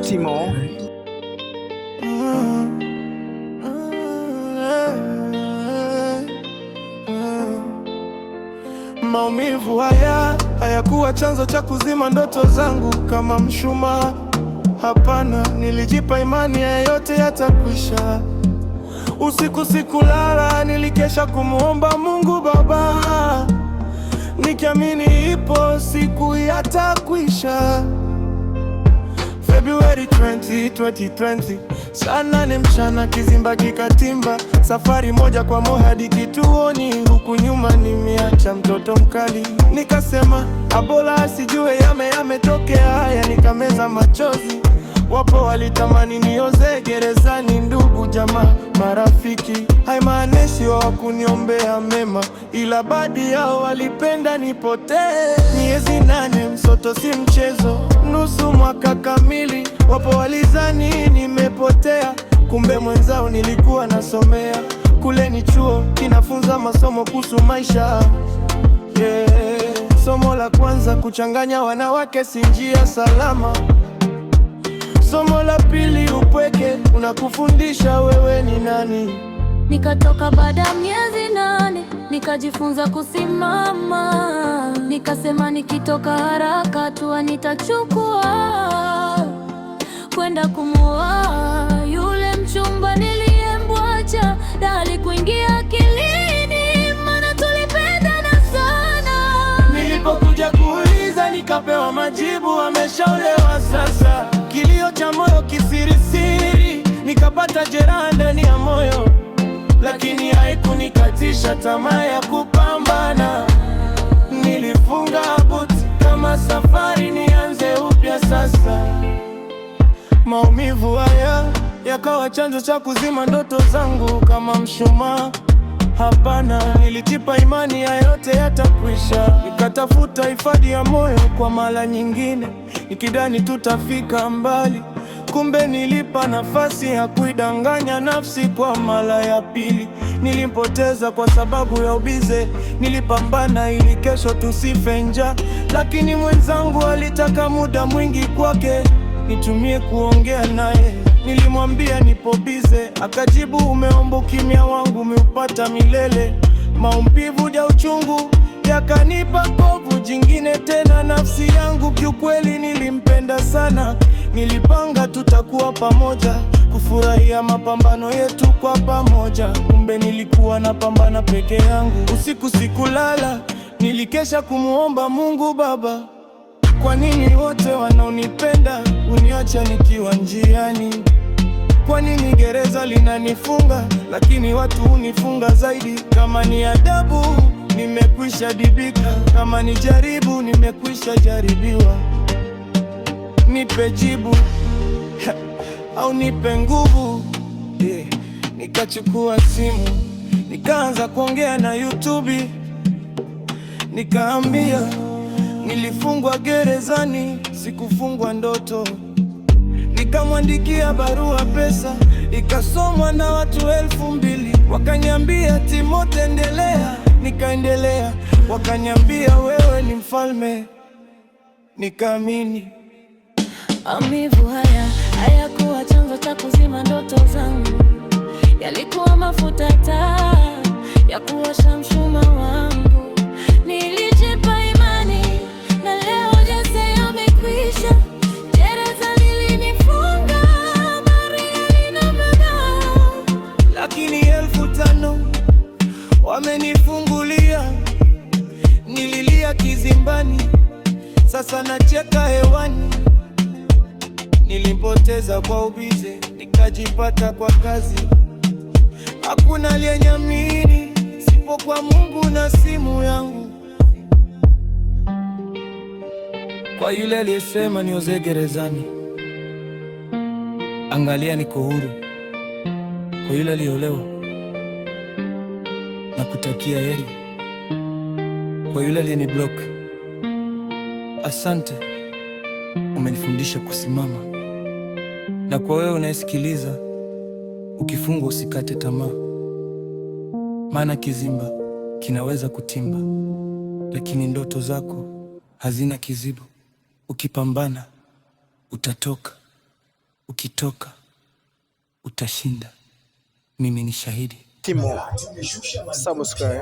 Timo. Maumivu haya hayakuwa chanzo cha kuzima ndoto zangu kama mshumaa. Hapana, nilijipa imani ya yote yatakwisha. Usiku sikulala, nilikesha kumuomba Mungu Baba, nikiamini ipo siku yatakwisha. February 20, 2020, saa 8 mchana, kizimba kikatimba. Safari moja kwa moja hadi kituoni, huku nyuma nimeacha mtoto mkali. Nikasema abola asijue yametokea haya, nikameza machozi. Wapo walitamani nioze gerezani, ndugu jamaa marafiki, haimaanishi hawakuniombea mema, ila baadhi yao walipenda nipotee. Miezi 8 msoto si mchezo, nusu mwaka kamili. Wapo walizani nimepotea, kumbe mwenzao nilikuwa nasomea. Kule ni chuo kinafunza masomo kuhusu maisha, yeah. Somo la kwanza, kuchanganya wanawake si njia salama. Somo la pili, upweke unakufundisha wewe ni nani. Nikatoka baada ya miezi 8, nikajifunza kusimama. Nikasema nikitoka haraka hatua nitachukua, kwenda kumuoa yule mchumba niliyemwacha. Dali kuingia akilini, maana tulipendana sana. Nilipokuja kuuliza nikapewa majibu, ameshaolewa sasa. Kilio cha moyo kisirisiri, nikapata jeraha ndani ya moyo, lakini haikunikatisha tamaa ya kupambana. Nilifunga buti kama safari nianze upya sasa. Maumivu haya yakawa chanzo cha kuzima ndoto zangu kama mshumaa. Hapana, nilijipa imani ya yote yatakwisha. Nikatafuta hifadhi ya moyo kwa mara nyingine, nikidhani tutafika mbali. Kumbe nilipa nafasi ya kuidanganya nafsi kwa mara ya pili. Nilimpoteza kwa sababu ya ubize, nilipambana ili kesho tusife njaa. Lakini mwenzangu alitaka muda mwingi kwake nitumie kuongea naye. Nilimwambia nipo bize, akajibu umeomba ukimya wangu umeupata milele. Maumivu ya uchungu yakanipa kovu jingine tena. Nafsi yangu kiukweli nilimpenda sana, nilipanga tutakuwa pamoja, kufurahia mapambano yetu kwa pamoja. Kumbe nilikuwa napambana peke yangu. Usiku sikulala, nilikesha kumuomba Mungu Baba, kwa nini wote wanaonipenda uniacha nikiwa njiani? Kwa nini gereza linanifunga lakini watu unifunga zaidi? Kama ni adabu nimekwisha dibika, kama ni jaribu nimekwisha jaribiwa. Nipe jibu au nipe nguvu, yeah. Nikachukua simu nikaanza kuongea na YouTube, nikaambia nilifungwa gerezani, sikufungwa ndoto. Nikamwandikia barua pesa, ikasomwa na watu 2000. Wakaniambia Timote endelea, nikaendelea. Wakaniambia wewe ni mfalme, nikaamini. Maumivu haya hayakuwa chanzo cha kuzima ndoto zangu, yalikuwa mafuta taa ya kuwasha mshumaa wangu. Nilijipa imani na leo yote yamekwisha. Gereza lilinifunga, Maria linamega, lakini 5,000 wamenifungulia. Nililia kizimbani, sasa nacheka hewani. Nilipoteza kwa ubize, nikajipata kwa kazi. Hakuna aliyeniamini sipo kwa Mungu na simu yangu. Kwa yule aliyesema nioze gerezani, angalia niko huru. Kwa yule aliyeolewa, na kutakia heri. Kwa yule aliyeniblock, asante, umenifundisha kusimama. Na kwa wewe unayesikiliza, ukifungwa usikate tamaa, maana kizimba kinaweza kutimba, lakini ndoto zako hazina kizibo. Ukipambana utatoka. ukitoka utashinda. Mimi ni shahidi. Timo Samuskai.